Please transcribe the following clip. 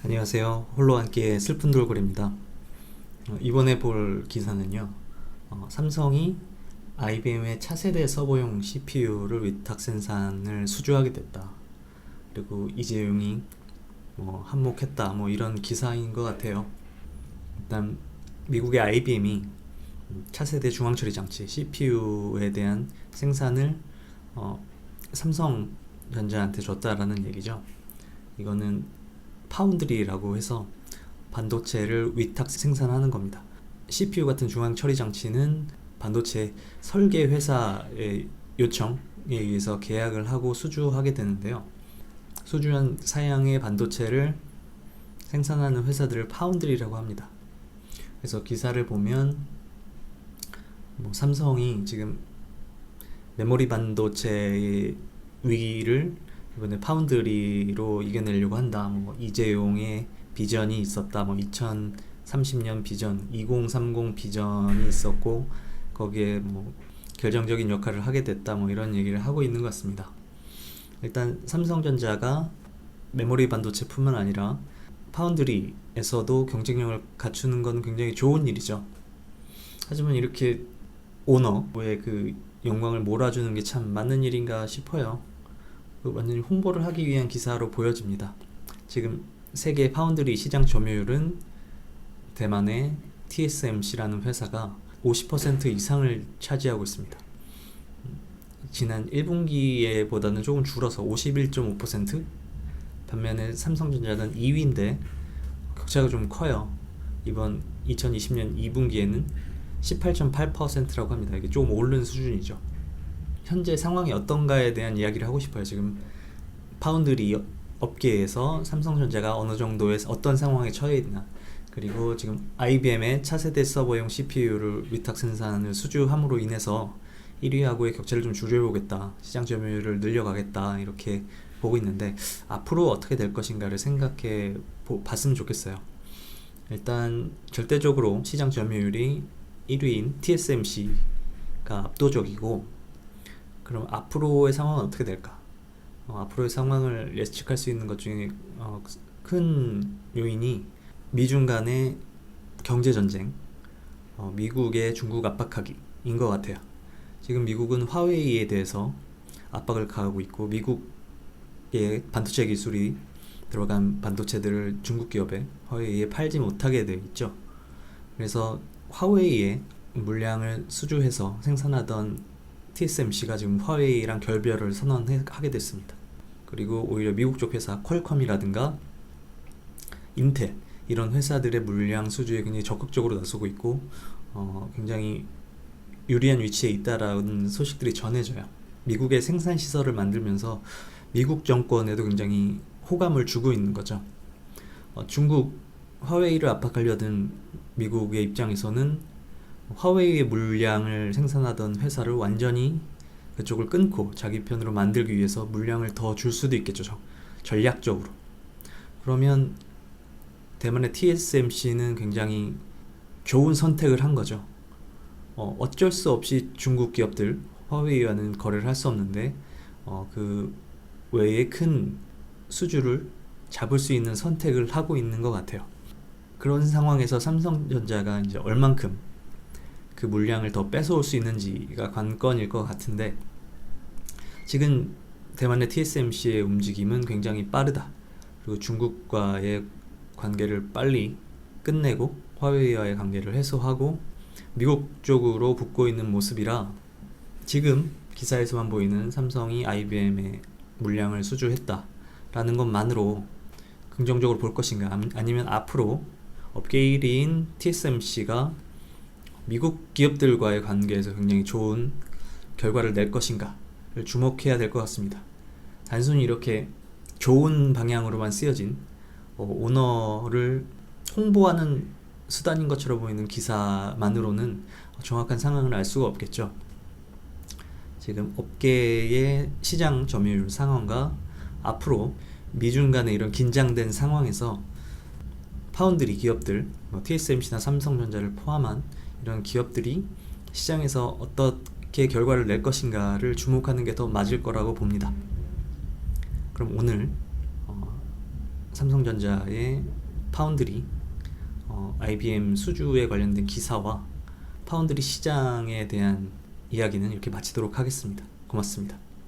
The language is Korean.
안녕하세요. 홀로 함께 슬픈 돌고래입니다. 이번에 볼 기사는요. 삼성이 IBM의 차세대 서버용 CPU를 위탁 생산을 수주하게 됐다. 그리고 이재용이 한몫했다. 이런 기사인 것 같아요. 일단 미국의 IBM이 차세대 중앙처리 장치 CPU에 대한 생산을 삼성전자한테 줬다라는 얘기죠. 이거는 파운드리라고 해서 반도체를 위탁 생산하는 겁니다. CPU 같은 중앙 처리 장치는 반도체 설계 회사의 요청에 의해서 계약을 하고 수주하게 되는데요. 수주한 사양의 반도체를 생산하는 회사들을 파운드리라고 합니다. 그래서 기사를 보면 삼성이 지금 메모리 반도체의 위기를 이번에 파운드리로 이겨내려고 한다. 이재용의 비전이 있었다. 2030년 비전, 2030 비전이 있었고 거기에 결정적인 역할을 하게 됐다. 이런 얘기를 하고 있는 것 같습니다. 일단 삼성전자가 메모리 반도체뿐만 아니라 파운드리에서도 경쟁력을 갖추는 건 굉장히 좋은 일이죠. 하지만 이렇게 오너의 그 영광을 몰아주는 게 참 맞는 일인가 싶어요. 완전히 홍보를 하기 위한 기사로 보여집니다. 지금 세계 파운드리 시장 점유율은 대만의 TSMC라는 회사가 50% 이상을 차지하고 있습니다. 지난 1분기에 보다는 조금 줄어서 51.5%? 반면에 삼성전자는 2위인데 격차가 좀 커요. 이번 2020년 2분기에는 18.8%라고 합니다. 이게 조금 오른 수준이죠. 현재 상황이 어떤가에 대한 이야기를 하고 싶어요. 지금 파운드리 업계에서 삼성전자가 어느 정도의 어떤 상황에 처해 있나, 그리고 지금 IBM의 차세대 서버용 CPU를 위탁 생산을 수주함으로 인해서 1위하고의 격차를 좀 줄여보겠다, 시장 점유율을 늘려가겠다, 이렇게 보고 있는데 앞으로 어떻게 될 것인가를 생각해 봤으면 좋겠어요. 일단 절대적으로 시장 점유율이 1위인 TSMC가 압도적이고, 그럼 앞으로의 상황은 어떻게 될까? 앞으로의 상황을 예측할 수 있는 것 중에 큰 요인이 미중 간의 경제전쟁, 미국의 중국 압박하기인 것 같아요. 지금 미국은 화웨이에 대해서 압박을 가하고 있고, 미국의 반도체 기술이 들어간 반도체들을 중국 기업에 화웨이에 팔지 못하게 되어 있죠. 그래서 화웨이에 물량을 수주해서 생산하던 TSMC가 지금 화웨이랑 결별을 선언하게 됐습니다. 그리고 오히려 미국 쪽 회사 퀄컴이라든가 인텔, 이런 회사들의 물량 수주에 굉장히 적극적으로 나서고 있고 굉장히 유리한 위치에 있다라는 소식들이 전해져요. 미국의 생산 시설을 만들면서 미국 정권에도 굉장히 호감을 주고 있는 거죠. 중국 화웨이를 압박하려던 미국의 입장에서는 화웨이의 물량을 생산하던 회사를 완전히 그쪽을 끊고 자기 편으로 만들기 위해서 물량을 더 줄 수도 있겠죠, 전략적으로. 그러면 대만의 TSMC는 굉장히 좋은 선택을 한 거죠. 어쩔 수 없이 중국 기업들 화웨이와는 거래를 할 수 없는데 그 외에 큰 수주를 잡을 수 있는 선택을 하고 있는 것 같아요. 그런 상황에서 삼성전자가 이제 얼만큼 그 물량을 더 뺏어올 수 있는지가 관건일 것 같은데, 지금 대만의 TSMC의 움직임은 굉장히 빠르다. 그리고 중국과의 관계를 빨리 끝내고 화웨이와의 관계를 해소하고 미국 쪽으로 붙고 있는 모습이라, 지금 기사에서만 보이는 삼성이 IBM의 물량을 수주했다라는 것만으로 긍정적으로 볼 것인가, 아니면 앞으로 업계 1위인 TSMC가 미국 기업들과의 관계에서 굉장히 좋은 결과를 낼 것인가를 주목해야 될 것 같습니다. 단순히 이렇게 좋은 방향으로만 쓰여진 오너를 홍보하는 수단인 것처럼 보이는 기사만으로는 정확한 상황을 알 수가 없겠죠. 지금 업계의 시장 점유율 상황과 앞으로 미중 간의 이런 긴장된 상황에서 파운드리 기업들, TSMC나 삼성전자를 포함한 이런 기업들이 시장에서 어떻게 결과를 낼 것인가를 주목하는 게 더 맞을 거라고 봅니다. 그럼 오늘 삼성전자의 파운드리, IBM 수주에 관련된 기사와 파운드리 시장에 대한 이야기는 이렇게 마치도록 하겠습니다. 고맙습니다.